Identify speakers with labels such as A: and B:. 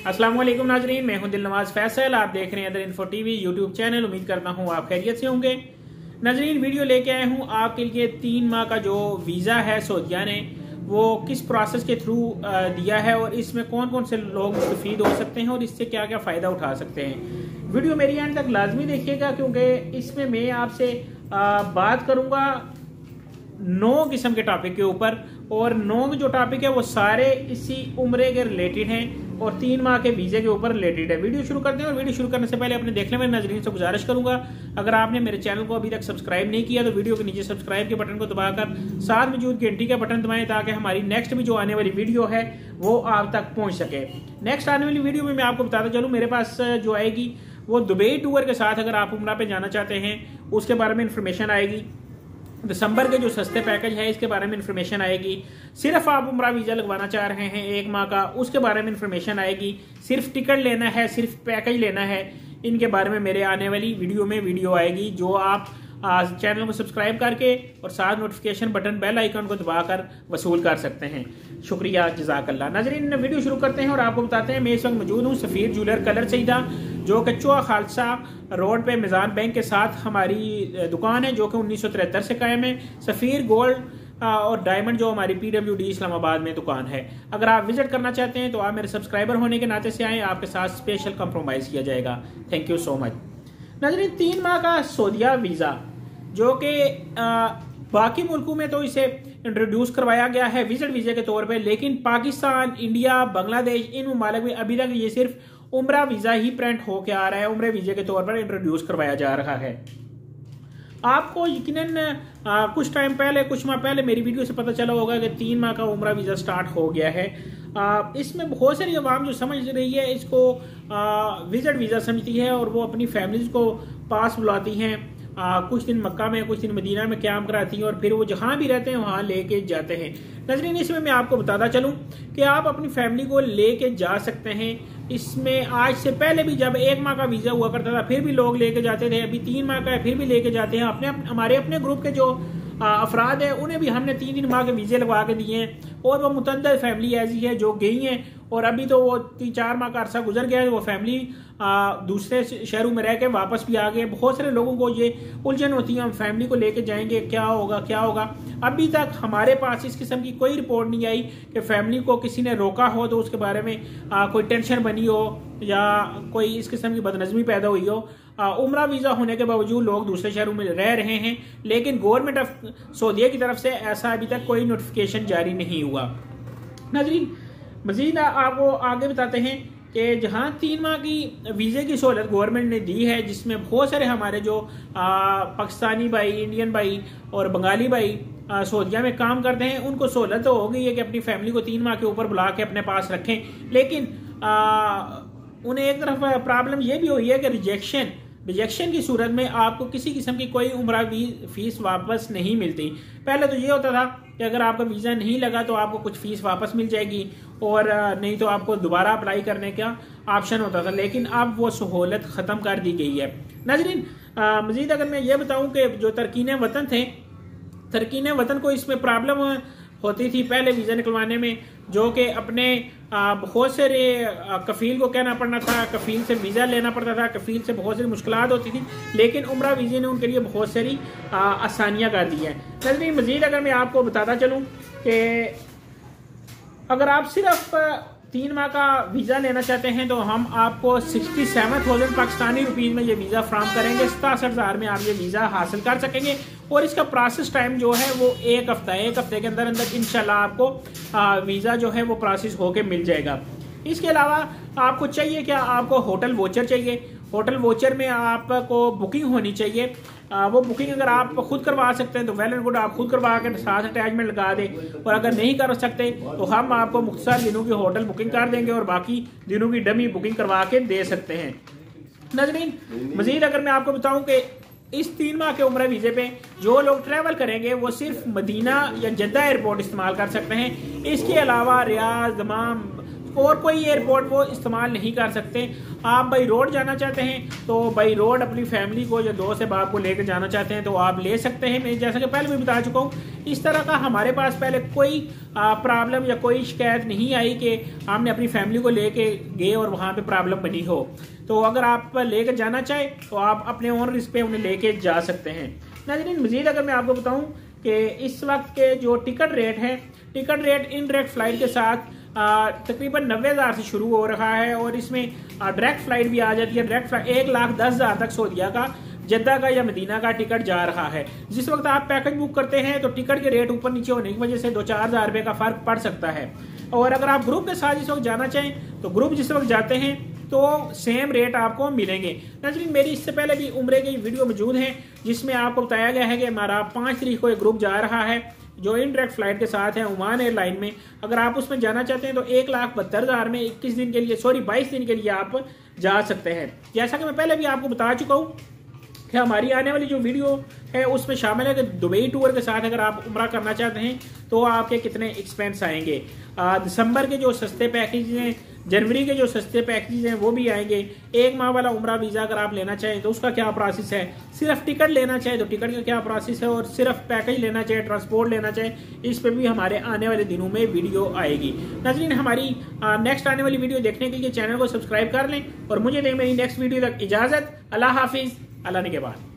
A: अस्सलाम वालेकुम नाजरीन, मैं हूं दिलनवाज फैसल। आप देख रहे हैं other info TV YouTube channel. उम्मीद करता हूं आप खैरियत से होंगे। नाजरीन, वीडियो लेके आया हूं आपके लिए 3 माह का जो वीज़ा है सऊदीया ने वो किस प्रोसेस के थ्रू दिया है और इसमें कौन कौन से लोग मुस्तफीद हो सकते हैं और इससे क्या क्या फ़ायदा उठा सकते हैं। वीडियो मेरी एंड तक लाजमी देखिएगा क्योंकि इसमें मैं आपसे बात करूँगा 9 किस्म के टॉपिक के ऊपर, और 9 जो टॉपिक है वो सारे इसी उम्रे के रिलेटेड हैं और 3 माह के वीज़े के ऊपर रिलेटेड है। वीडियो शुरू करते हैं और वीडियो शुरू करने से पहले अपने देखने वाले नाज़रीन से गुजारिश करूंगा, अगर आपने मेरे चैनल को अभी तक सब्सक्राइब नहीं किया तो वीडियो के नीचे सब्सक्राइब के बटन को दबाकर साथ मौजूद घंटी का बटन दबाएं ताकि हमारी नेक्स्ट भी जो आने वाली वीडियो है वो आप तक पहुँच सके। नेक्स्ट आने वाली वीडियो में मैं आपको बताता चलूँ, मेरे पास जो आएगी वो दुबई टूर के साथ अगर आप उम्रा पे जाना चाहते हैं उसके बारे में इंफॉर्मेशन आएगी। दिसंबर के जो सस्ते पैकेज है इसके बारे में इंफॉर्मेशन आएगी। सिर्फ आप उम्रा वीज़ा लगवाना चाह रहे हैं 1 माह का, उसके बारे में इंफॉर्मेशन आएगी। सिर्फ टिकट लेना है, सिर्फ पैकेज लेना है, इनके बारे में मेरे आने वाली वीडियो में वीडियो आएगी जो आप चैनल को सब्सक्राइब करके और साथ नोटिफिकेशन बटन बेल आइकन को दबाकर वसूल कर सकते हैं। शुक्रिया, जज़ाकल्लाह। नाज़रीन, वीडियो शुरू करते हैं और आपको बताते हैं मैं इस वक्त मौजूद हूँ सफ़ीर ज्वेलर कलर सईदा, जो कि चुआ खालसा रोड पे मिजान बैंक के साथ हमारी दुकान है, जो कि 1973 से कायम है। सफ़ीर गोल्ड और डायमंड जो हमारी PWD इस्लामाबाद में दुकान है। अगर आप विजिट करना चाहते हैं तो आप मेरे सब्सक्राइबर होने के नाते से आएँ, आपके साथ स्पेशल कंप्रोमाइज़ किया जाएगा। Thank you so much. नाज़रीन, 3 माह का सऊदीया वीज़ा जो कि बाकी मुल्कों में तो इसे इंट्रोड्यूस करवाया गया है विजिट वीज़े के तौर पे, लेकिन पाकिस्तान, इंडिया, बांग्लादेश, इन ममालिक में अभी तक ये सिर्फ उम्रा वीज़ा ही प्रिंट होके आ रहा है, उम्रे वीज़े के तौर पर इंट्रोड्यूस करवाया जा रहा है। आपको यकीनन कुछ टाइम पहले, कुछ माह पहले मेरी वीडियो से पता चला होगा कि 3 माह का उम्रा वीज़ा स्टार्ट हो गया है। इसमें बहुत सारी अवाम जो समझ रही है इसको विजिट वीज़ा समझती है और वो अपनी फैमिलीज को पास बुलाती हैं, कुछ दिन मक्का में, कुछ दिन मदीना में क्याम कराती हैं और फिर वो जहाँ भी रहते हैं वहाँ लेके जाते हैं। नाज़रीन, इसमें मैं आपको बताता चलूँ कि आप अपनी फैमिली को लेके जा सकते हैं। इसमें आज से पहले भी जब 1 माह का वीज़ा हुआ करता था फिर भी लोग लेके जाते थे, अभी 3 माह का है फिर भी लेके जाते हैं। हमारे अपने ग्रुप के जो अफराद है उन्हें भी हमने 3 माह के वीज़े लगवा के दिए हैं और वो मुतअद्दिद फैमिली ऐसी है जो गई हैं और अभी तो वो 3-4 माह का अरसा गुजर गया है, वो फैमिली दूसरे शहरों में रह के वापस भी आ गए। बहुत सारे लोगों को ये उलझन होती है, हम फैमिली को लेके जाएंगे, क्या होगा क्या होगा। अभी तक हमारे पास इस किस्म की कोई रिपोर्ट नहीं आई कि फैमिली को किसी ने रोका हो तो उसके बारे में कोई टेंशन बनी हो या कोई इस किस्म की बदनज़मी पैदा हुई हो। उम्रा वीज़ा होने के बावजूद लोग दूसरे शहरों में रह रहे हैं, लेकिन गवर्नमेंट ऑफ सऊदीया की तरफ से ऐसा अभी तक कोई नोटिफिकेशन जारी नहीं हुआ। नाज़रीन, मज़ीद आपको आगे बताते हैं कि जहाँ 3 माह की वीज़े की सहूलत गवर्नमेंट ने दी है, जिसमें बहुत सारे हमारे जो पाकिस्तानी भाई, इंडियन भाई और बंगाली भाई सऊदीया में काम करते हैं उनको सहूलत तो हो गई है कि अपनी फैमिली को 3 माह के ऊपर बुला के अपने पास रखें, लेकिन उन्हें एक तरफ प्रॉब्लम यह भी हुई है कि रिजेक्शन की सूरत में आपको किसी किस्म की कोई उम्रा फीस वापस नहीं मिलती। पहले तो ये होता था कि अगर आपका वीज़ा नहीं लगा तो आपको कुछ फीस वापस मिल जाएगी और नहीं तो आपको दोबारा अप्लाई करने का ऑप्शन होता था, लेकिन अब वो सहूलत ख़त्म कर दी गई है। नाज़रीन, मज़ीद अगर मैं ये बताऊँ कि जो तरकीन वतन थे, तरकीन वतन को इसमें प्रॉब्लम होती थी पहले वीज़ा निकलवाने में, जो कि अपने बहुत सारे कफ़ील को कहना पड़ना था, कफ़ील से वीज़ा लेना पड़ता था, कफ़ील से बहुत सारी मुश्किलात होती थी, लेकिन उम्रा वीज़े ने उनके लिए बहुत सारी आसानियाँ कर दी हैं। नाज़रीन, मज़ीद अगर मैं आपको बताता चलूँ कि अगर आप सिर्फ 3 माह का वीज़ा लेना चाहते हैं तो हम आपको 67,000 पाकिस्तानी रुपीज़ में ये वीज़ा फ्राहम करेंगे। 67,000 में आप ये वीज़ा हासिल कर सकेंगे और इसका प्रोसेस टाइम जो है वो 1 हफ्ता है। 1 हफ्ते के अंदर अंदर इंशाल्लाह आपको वीज़ा जो है वो प्रोसेस होके मिल जाएगा। इसके अलावा आपको चाहिए क्या, आपको होटल वोचर चाहिए। होटल वोचर में आपको बुकिंग होनी चाहिए। वो बुकिंग अगर आप खुद करवा सकते हैं तो वेल एंड गुड, आप खुद करवा के साथ अटैचमेंट लगा दें, और अगर नहीं कर सकते तो हम आपको मुख्तसर दिनों की होटल बुकिंग कर देंगे और बाकी दिनों की डमी बुकिंग करवा के दे सकते हैं। नाज़रीन, मज़ीद अगर मैं आपको बताऊं कि इस 3 माह के उम्रा वीज़े पे जो लोग ट्रैवल करेंगे वो सिर्फ मदीना या जद्दा एयरपोर्ट इस्तेमाल कर सकते हैं। इसके अलावा रियाद, दमाम, और कोई एयरपोर्ट वो इस्तेमाल नहीं कर सकते। आप बाई रोड जाना चाहते हैं तो बाई रोड अपनी फैमिली को या दोस्त बाप को लेकर जाना चाहते हैं तो आप ले सकते हैं। मैं जैसा कि पहले भी बता चुका हूँ, इस तरह का हमारे पास पहले कोई प्रॉब्लम या कोई शिकायत नहीं आई कि हमने अपनी फैमिली को लेके गए और वहाँ पे प्रॉब्लम बनी हो। तो अगर आप लेकर जाना चाहें तो आप अपने ओन रिस्क पे उन्हें लेके जा सकते हैं। नाज़रीन, मज़ीद अगर मैं आपको बताऊं कि इस वक्त के जो टिकट रेट है, टिकट रेट इनडायरेक्ट फ्लाइट के साथ तकरीबन 90,000 से शुरू हो रहा है और इसमें डायरेक्ट फ्लाइट भी आ जाती है। डायरेक्ट फ्लाइट 1,10,000 तक सऊदीया का, जद्दा का या मदीना का टिकट जा रहा है। जिस वक्त आप पैकेज बुक करते हैं तो टिकट के रेट ऊपर नीचे होने की वजह से 2-4 हज़ार रुपये का फर्क पड़ सकता है। और अगर आप ग्रुप के साथ इस वक्त जाना चाहें तो ग्रुप जिस वक्त जाते हैं तो सेम रेट आपको मिलेंगे। नाज़रीन, मेरी इससे पहले भी उम्रे की वीडियो मौजूद है जिसमें आपको बताया गया है कि हमारा 5 तारीख को एक ग्रुप जा रहा है जो इनडायरेक्ट फ्लाइट के साथ है ओमान एयरलाइन में। अगर आप उसमें जाना चाहते हैं तो 1,72,000 में 22 दिन के लिए आप जा सकते हैं। जैसा कि मैं पहले भी आपको बता चुका हूँ कि हमारी आने वाली जो वीडियो है उसमें शामिल है कि दुबई टूर के साथ अगर आप उम्रा करना चाहते हैं तो आपके कितने एक्सपेंस आएंगे। दिसंबर के जो सस्ते पैकेज हैं, जनवरी के जो सस्ते पैकेज हैं वो भी आएंगे। 1 माह वाला उम्रा वीज़ा अगर आप लेना चाहें तो उसका क्या प्रोसेस है, सिर्फ टिकट लेना चाहें तो टिकट का क्या प्रोसेस है, और सिर्फ पैकेज लेना चाहें, ट्रांसपोर्ट लेना चाहें, इस पर भी हमारे आने वाले दिनों में वीडियो आएगी। नाज़रीन, हमारी नेक्स्ट आने वाली वीडियो देखने के लिए चैनल को सब्सक्राइब कर लें और मुझे दें मेरी नेक्स्ट वीडियो तक इजाज़त। अल्लाह हाफिज़, अल्लाह ने के बाद।